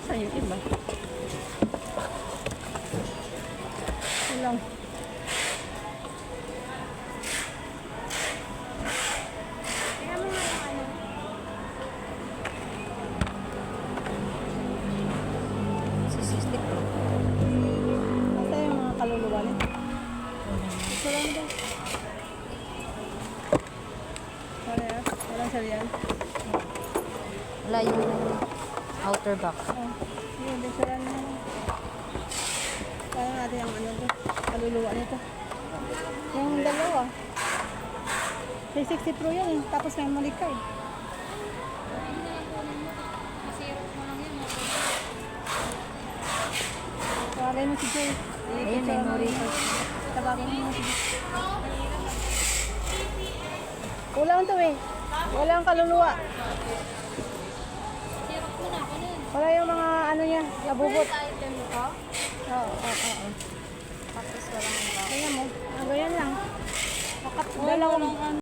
Asan yung iba? Ito lang. Tingnan mo nga yung ano. Sisistik ko. Asa yung mga kaluluwa nito? Ito lang daw. Parehas. Walang sariyan. Wala yung outer back. Oh, yun, din sila na. Parang natin ang ano to, kaluluwa nito. Yung dalawa. 360 Pro yan eh. Tapos may malikay. Masirap mo lang yun. Tawagin mo si Joy. Ayun, memory ko. Tawagin mo si Joy. Kulang to eh. Walang kaluluwa. Masirap mo na ako nun. Wala yung mga ano niya, nabubot. Item ko. Oo. Tapos walang iba. Kaya mo, ganyan lang. Dalawang